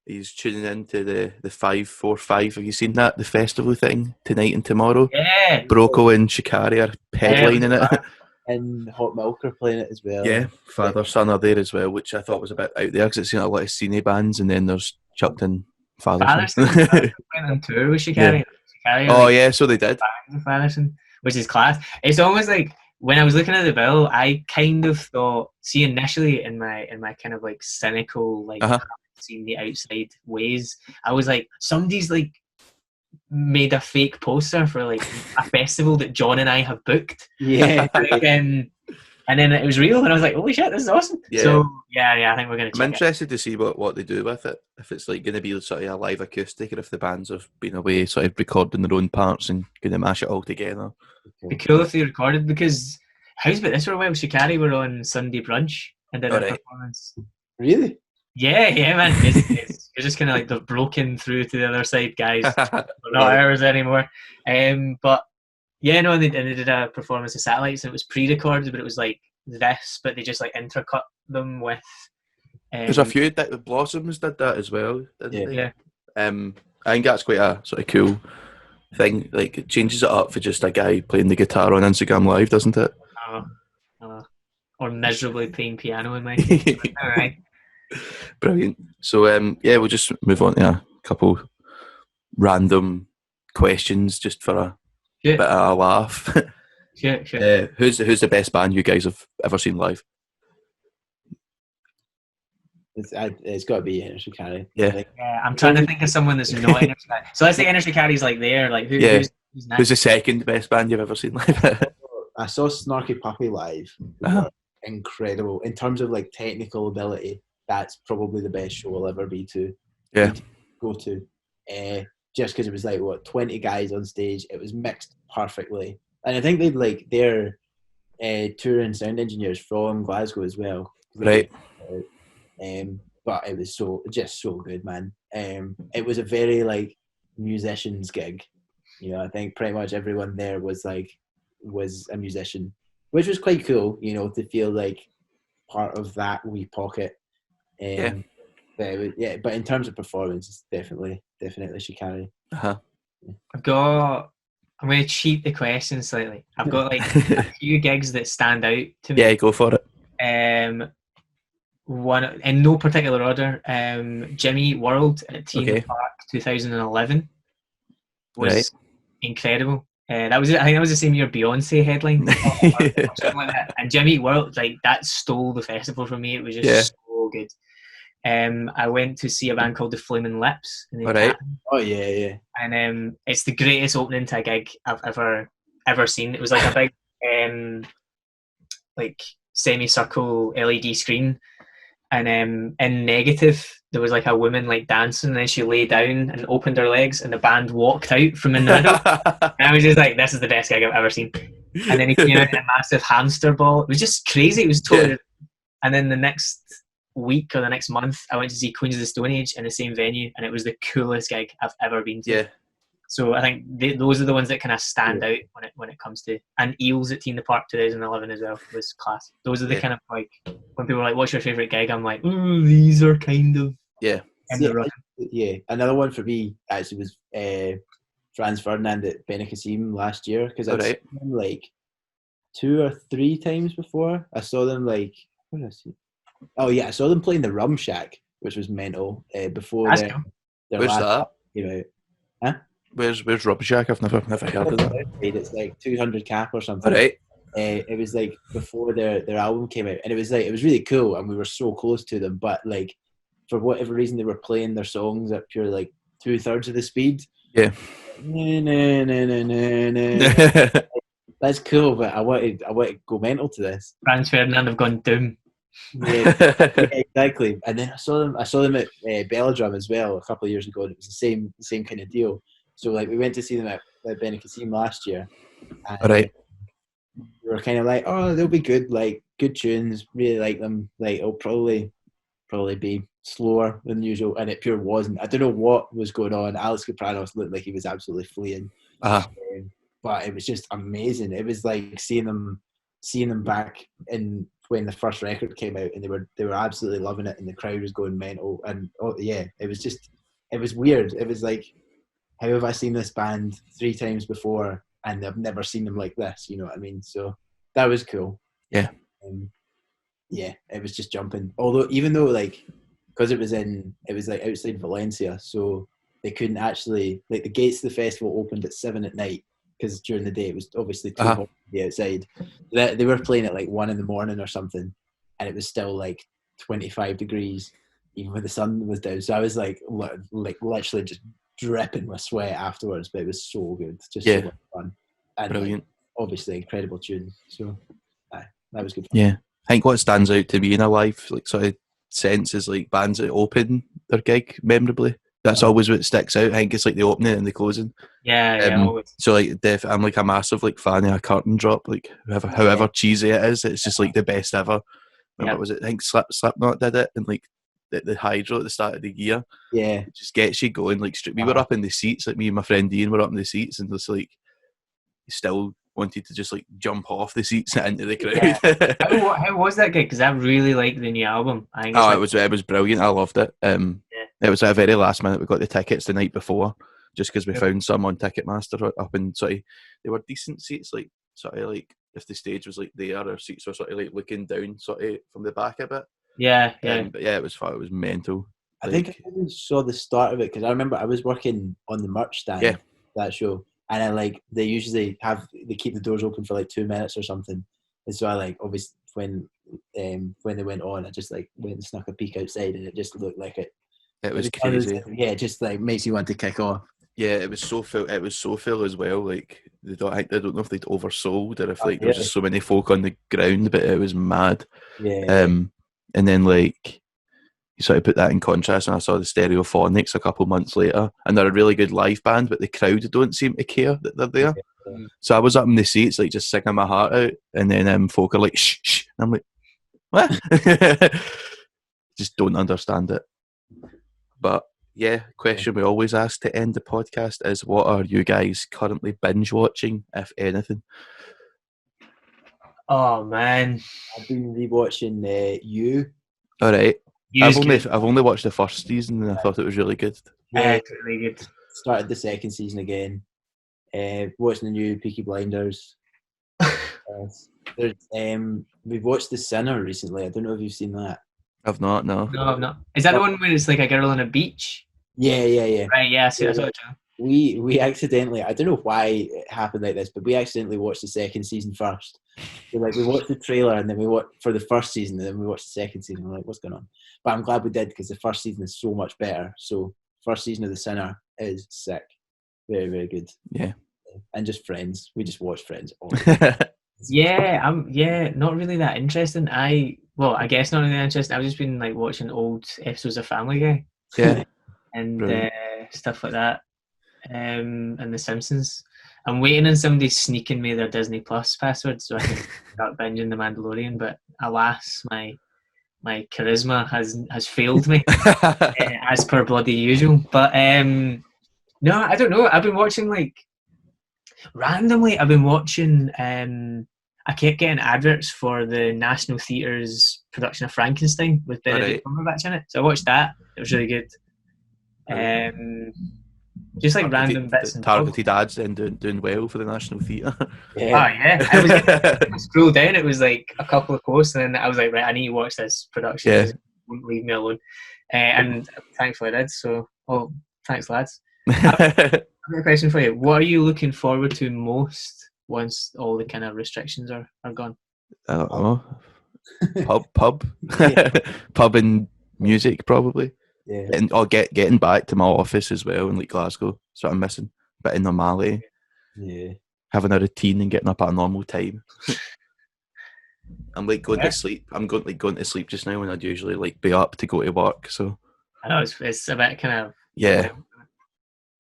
He's tuning into the 545. Have you seen that? The festival thing tonight and tomorrow? Yeah. Broco and Shikari are headlining it. And Hot Milk are playing it as well. Yeah, Father Son are there as well, which I thought was a bit out there because it's a lot of cine bands, and then there's chucked in Father Son. Went on tour with Shikari. So they did. Fatherson, which is class. It's almost like when I was looking at the bill, I kind of thought, initially in my kind of like cynical, like seeing the outside ways, I was like, somebody's like made a fake poster for like a festival that John and I have booked. Yeah. And then it was real, and I was like, holy shit, this is awesome. Yeah. So I think we're going to check I'm interested to see what they do with it. If it's like going to be sort of a live acoustic, or if the bands have been away sort of recording their own parts and going to mash it all together. It'd be cool if they recorded, because how's about this for a while? Shikari were on Sunday Brunch and did a performance. Really? Yeah, man. It's just kind of like they've broken through to the other side, guys. We're not ours anymore. But yeah, no, and they did a performance of Satellites, and it was pre-recorded, but it was like this, but they just like intercut them with. There's a few. The Blossoms did that as well, didn't they? Yeah. I think that's quite a sort of cool thing. Like, it changes it up for just a guy playing the guitar on Instagram Live, doesn't it? Or miserably playing piano in my case. All right. Brilliant. So we'll just move on to a couple random questions just for a bit of a laugh. Sure. Who's the best band you guys have ever seen live? It's got to be Enter Shikari. Yeah. I'm trying to think of someone that's not Enter Shikari. So let's say Enter Shikari's like there. Like who's next? Who's the second best band you've ever seen live? I saw Snarky Puppy live. Incredible in terms of like technical ability. That's probably the best show I'll ever be to. Go to. Just because it was like 20 guys on stage. It was mixed perfectly, and I think they'd like their touring sound engineers from Glasgow as well. Right. But it was just so good, man. It was a very like musicians gig. You know, I think pretty much everyone there was a musician. which was quite cool, you know, to feel like part of that wee pocket. Yeah. But in terms of performance, it's definitely Shikari. Uh-huh. I'm going to cheat the question slightly. I've got like a few gigs that stand out to me. Yeah, go for it. One in no particular order. Jimmy Eat World at Teen Park 2011 was incredible. I think that was the same year Beyonce headlined or something like that. And Jimmy Eat World, like, that stole the festival from me. It was just so good. I went to see a band called the Flaming Lips in the Academy. Oh yeah. And it's the greatest opening to a gig I've ever seen. It was like a big like semicircle LED screen, and in negative there was like a woman like dancing, and then she lay down and opened her legs, and the band walked out from in the middle. And I was just like, this is the best gig I've ever seen. And then he came out in a massive hamster ball. It was just crazy. It was totally. And then the next week or the next month, I went to see Queens of the Stone Age in the same venue, and it was the coolest gig I've ever been to. So I think those are the ones that kind of stand out when it comes to. And Eels at Teen Park 2011 as well was class. Those are the kind of, like, when people are like, "What's your favourite gig?" I'm like, "Ooh, these are kind of in the run." Another one for me actually was Franz Ferdinand at Benicassim last year, because I'd seen them like 2 or 3 times before. I saw them like, what did I see? Oh yeah, I saw them playing the Rum Shack, which was mental. Before their Where's last that? came out. Huh? Where's Rum Shack? I've never heard of that. It's like 200 cap or something. It was like before their album came out, and it was really cool, and we were so close to them. But like, for whatever reason, they were playing their songs at pure like 2/3 of the speed. Yeah. That's cool, but I wanted to go mental to this. Franz Ferdinand have gone doom. Yeah, exactly. And then I saw them at Belladrum as well a couple of years ago, and it was the same kind of deal. So like, we went to see them at Benicassim last year, and we were kind of like, oh, they'll be good, like good tunes, really like them. Like, it'll probably be slower than usual, and it pure wasn't. I don't know what was going on. Alex Kapranos looked like he was absolutely fleeing, but it was just amazing. It was like seeing them back in when the first record came out, and they were absolutely loving it, and the crowd was going mental. And it was weird. It was like, how have I seen this band 3 times before, and I've never seen them like this? You know what I mean? So that was cool. Yeah. It was just jumping. Although, even though, like, because it was like outside Valencia, so they couldn't actually, like, the gates of the festival opened at 7 at night, because during the day it was obviously too hot to be outside. They were playing at like 1 in the morning or something, and it was still like 25 degrees even when the sun was down. So I was like literally just dripping with sweat afterwards, but it was so good, just so much fun, and brilliant. Like, obviously incredible tune. So that was good fun. Yeah, I think what stands out to me in a live like sort of sense is like bands that open their gig memorably. That's always what sticks out. I think it's like the opening and the closing. Always. So like, I'm like a massive like fan of a curtain drop. Like, however cheesy it is, it's just like the best ever. What was it? I think Slipknot did it, and like the hydro at the start of the year. Yeah, it just gets you going. Like, we were up in the seats. Like, me and my friend Ian were up in the seats, and just like, still wanted to just like jump off the seats and into the crowd. How was that gig? Because I really liked the new album. I think it was brilliant. I loved it. It was at a very last minute. We got the tickets the night before, just because we found some on Ticketmaster up in sort of, they were decent seats, like sort of like if the stage was like there, our seats were sort of like looking down sort of from the back a bit. But yeah, it was fun. It was mental. I think I only saw the start of it, because I remember I was working on the merch stand that show, and I like, they usually keep the doors open for like 2 minutes or something, and so I like, obviously when they went on, I just like went and snuck a peek outside, and it just looked like it. It was crazy. Yeah, just like makes you want to kick off. Yeah, it was so full. It was so full as well. Like, I don't know if they'd oversold, or if like there was just so many folk on the ground, but it was mad. Yeah. And then like, you sort of put that in contrast, and I saw the Stereophonics a couple months later, and they're a really good live band, but the crowd don't seem to care that they're there. Yeah. So I was up in the seats, like, just singing my heart out, and then folk are like, shh, shh. And I'm like, what? Just don't understand it. But yeah, question we always ask to end the podcast is, what are you guys currently binge watching, if anything? Oh man, I've been rewatching You. All right. You's I've only watched the first season and I thought it was really good. Yeah, it's really good. started the second season again. Watching the new Peaky Blinders. There's, we've watched The Sinner recently. I don't know if you've seen that. I've not, no. No, I'm not. Is that the one where it's like a girl on a beach? Yeah. Right. Yeah. I see. I saw it. We accidentally, I don't know why it happened like this, but we accidentally watched the second season first. So like we watched the trailer and then we watched for the first season and then we watched the second season. We're like, what's going on? But I'm glad we did because the first season is so much better. So first season of The Sinner is sick, very very good. Yeah. And just Friends. We just watch Friends all the time. Yeah, not really that interesting. I guess not really that interesting. I've just been like watching old episodes of Family Guy Yeah. and Brilliant. stuff like that. And The Simpsons. I'm waiting on somebody sneaking me their Disney Plus password so I can start binging The Mandalorian. But alas, my charisma has failed me as per bloody usual. But no, I don't know. I've been watching like randomly. I've been watching. I kept getting adverts for the National Theatre's production of Frankenstein with Benedict Cumberbatch in it. So I watched that. It was really good. Just like random bits and targeted ads and doing well for the National Theatre. Yeah. I scrolled down. It was like a couple of posts, and then I was like, right, I need to watch this production. Yeah. It won't leave me alone. And thankfully I did. So, thanks, lads. I've got a question for you. What are you looking forward to most once all the kind of restrictions are gone? I don't know. Pub. Pub and music probably. Yeah. And getting back to my office as well in like Glasgow. That's what I'm missing. Bit of normality. Yeah. Having a routine and getting up at a normal time. I'm like going to sleep. I'm going to sleep just now when I'd usually like be up to go to work. So I know it's a bit kind of I'm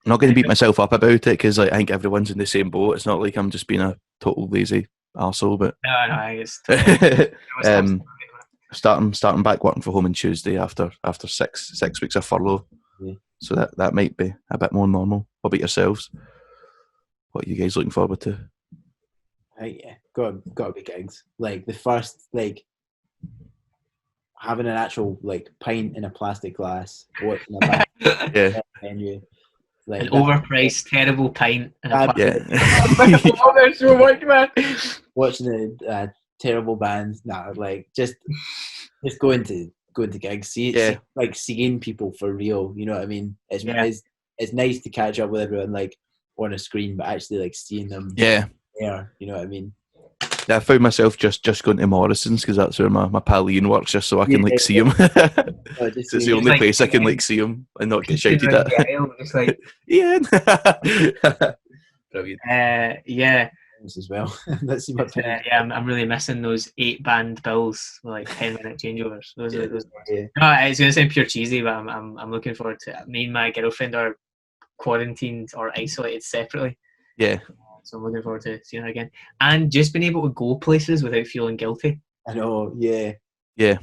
not going to beat myself up about it because like, I think everyone's in the same boat. It's not like I'm just being a total lazy arsehole, but no, I guess totally. starting back working from home on Tuesday after 6 weeks of furlough. Yeah. So that might be a bit more normal. What about yourselves? What are you guys looking forward to? Yeah, gotta be gigs. Like the first, like having an actual like pint in a plastic glass, watching a band Yeah. venue, like An overpriced, terrible pint. And Yeah. so much, man. watching a terrible band. Nah, like just going to gigs. See, like seeing people for real. You know what I mean? It's nice to catch up with everyone like on a screen, but actually like seeing them. Yeah. There, you know what I mean? I found myself just going to Morrison's because that's where my pal Ian works, just so I can see him. It's the only place I can like see him and not get shouted at. Just like Ian. Brilliant. Yeah. As well. Let's see my I'm really missing those 8-band bills with like 10-minute changeovers. Those are those. Yeah. No, it's gonna sound pure cheesy, but I'm looking forward to it. Me and my girlfriend are quarantined or isolated separately. Yeah. So I'm looking forward to seeing her again. And just being able to go places without feeling guilty. I know, yeah. Yeah.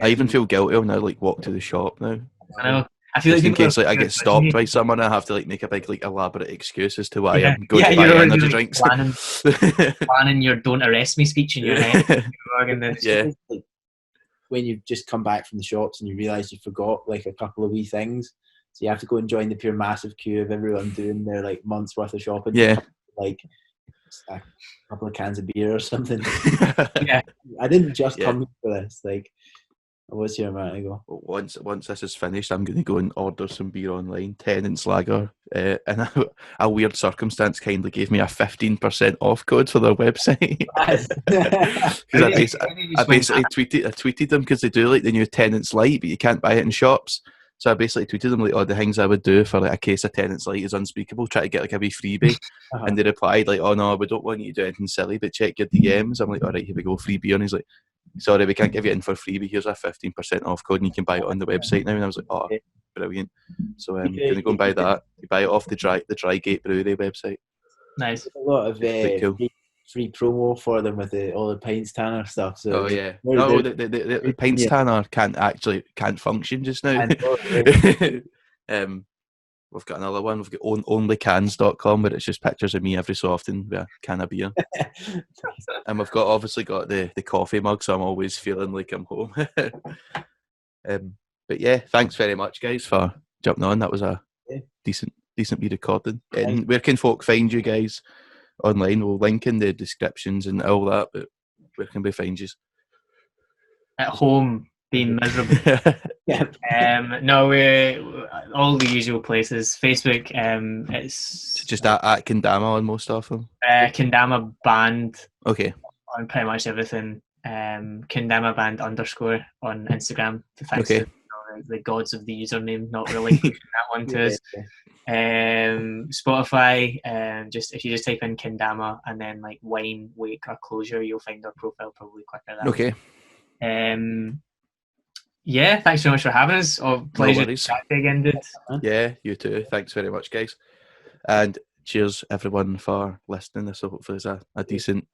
I even feel guilty when I like walk to the shop now. I know. I feel just like in case like I get stopped by someone, I have to like make a big like elaborate excuse as to why I'm going to buy energy drinks. Planning your "Don't arrest me" speech in your head. Yeah. Like, when you just come back from the shops and you realise you forgot like a couple of wee things, so you have to go and join the pure massive queue of everyone doing their like month's worth of shopping. Yeah. Like a couple of cans of beer or something. Yeah. I didn't just come for this. Like I was here a minute ago. Once this is finished, I'm going to go and order some beer online, Tennant's Lager, and a weird circumstance kindly gave me a 15% off code for their website. Because I basically tweeted them because they do like the new Tennant's Light, but you can't buy it in shops. So I basically tweeted them like, the things I would do for like a case of Tennant's Light is unspeakable. Try to get like a wee freebie, and they replied like, "Oh no, we don't want you to do anything silly, but check your DMs." I'm like, "All right, here we go, free beer." And he's like, "Sorry, we can't give you it in for free, but here's a 15% off code and you can buy it on the website now." And I was like, "Oh, brilliant!" So I'm going to go and buy that. You buy it off the Drygate Brewery website. Nice. A lot of free promo for them with all the Pints Tanner stuff. So the Pints Tanner can't function just now. we've got another one. We've got onlycans.com, where it's just pictures of me every so often with a can of beer. And we've obviously got the coffee mug, so I'm always feeling like I'm home. But yeah, thanks very much, guys, for jumping on. That was a decent wee recording. And where can folk find you guys online? We'll link in the descriptions and all that, but where can we find you? At home, being miserable. No, we're all the usual places. Facebook, it's just at Kendama on most of them. Kendama Band. Okay. On pretty much everything. Kendama Band _ on Instagram. Thanks to the gods of the username not really pushing that one to us. Spotify, just if you just type in Kendama and then like wine, wake or closure, you'll find our profile probably quicker that way. Yeah, thanks very much for having us. Pleasure to chat again, dude. Yeah, you too. Thanks very much, guys. And cheers everyone for listening. This hopefully is a decent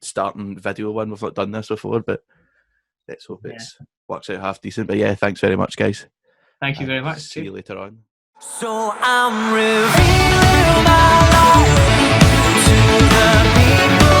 starting video one. We've not done this before, but let's hope it works out half decent. But yeah, thanks very much, guys. Thank you very much. See you later on. So I'm revealing my life to the people.